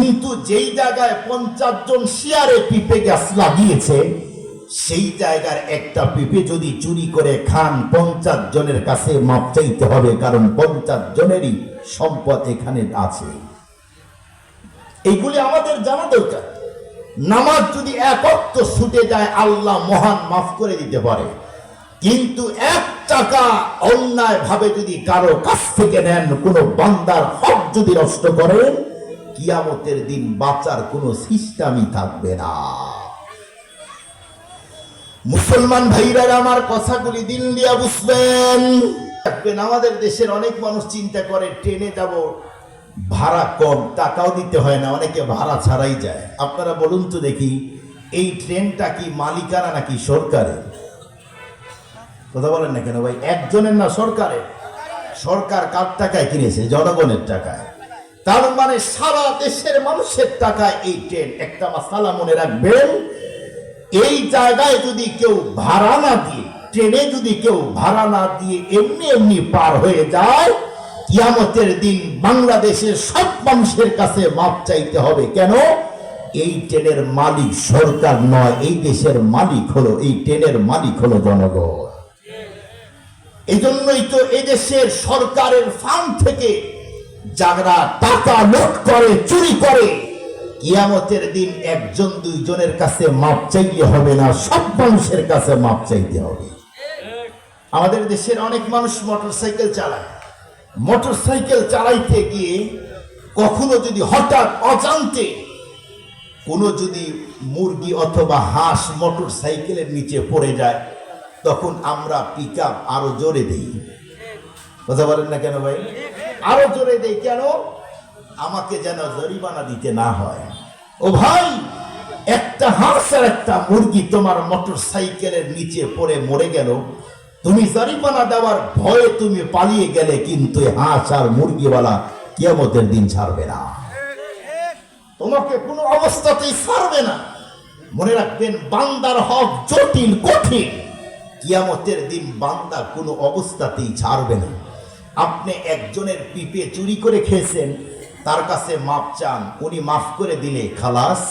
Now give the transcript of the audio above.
কিন্তু যেই জায়গায় 50 জন শিয়ারে পিঁপে গাছ লাগিয়েছে, সেই জায়গার একটা পিঁপে যদি চুরি করে খান 50 জনের কাছে মাপ চাইতে হবে, কারণ 50 জনেরই সম্পদ এখানে আছে। এইগুলি আমাদের জানা দরকার। নামাজ যদি এক ওয়াক্ত ছুটে যায়, আল্লাহ মহান মাফ করে দিতে পারে, কিন্তু 1 টাকা অন্যায় ভাবে যদি কারো কাছ থেকে নেন, কোনো বান্দার হক যদি নষ্ট করেন, কিয়ামতের দিন বাঁচার কোনো সিস্টেমই থাকবে না। মুসলমান ভাইরা আমার কথাগুলি দিল দিয়া বুঝবেন। আমাদের দেশের অনেক মানুষ চিন্তা করে ট্রেনে যাব, ভাড়া কম, টাকাও দিতে হয় না, অনেকে ভাড়া ছাড়াই যায়। আপনারা বলুন তো দেখি, এই ট্রেনটা কি মালিকানা নাকি সরকারের? কথা বলেন না কেন ভাই? একজনের না, সরকারের। সরকার কার টাকায় কিনেছে? জনগণের টাকায়। তার মানে সারা দেশের মানুষের টাকায় এই ট্রেন। একটা মাসালা মনে রাখবেন, এই জায়গায় যদি কেউ ভাড়া না দিয়ে, ট্রেনে যদি কেউ ভাড়া না দিয়ে এমনি এমনি পার হয়ে যায়, কিয়ামতের দিন বাংলাদেশের সব মানুষের কাছে মাপ চাইতে হবে। কেন? এই ট্রেনের মালিক সরকার নয়, এই দেশের মালিক হলো, এই ট্রেনের মালিক হলো জনগণ। এই জন্যই তো এদেশের সরকারের ফান্ড থেকে যারা টাকা লুট করে, চুরি করে, কিয়ামতের দিন 1 জন 2 জনের কাছে মাপ চাইলে হবে না, সব মানুষের কাছে মাপ চাইতে হবে। আমাদের দেশের অনেক মানুষ মোটরসাইকেল চালায়। মোটরসাইকেল চালাইতে গিয়ে কখনো যদি হঠাৎ অজান্তে কোনো যদি মুরগি অথবা হাঁস মোটরসাইকেলের নিচে পড়ে যায়, তখন আমরা পিকআপ আরো জোরে দেই। কথা বলেন না কেন ভাই? আরো জোরে দেই কেন? আমাকে যেন জরিমানা দিতে না হয়। ও ভাই, একটা হাঁস আর একটা মুরগি তোমার মোটরসাইকেলের নিচে পড়ে মরে গেল, তুমি জরিমানা দেওয়ার ভয়ে তুমি পালিয়ে গেলে, কিন্তু হাঁস আর মুরগিওয়ালা কিয়ামতের দিন ছাড়বে না, তোমাকে কোনো অবস্থাতেই ছাড়বে না। মনে রাখবেন, বান্দার হক জটিল, কঠিন। কিয়ামতের দিন বান্দা কোনো অবস্থাতেই ছাড়বে না। আপনি একজনের পিঁপে চুরি করে খেয়েছেন, তার কাছে মাপ চান, উনি মাফ করে দিলে খালাস।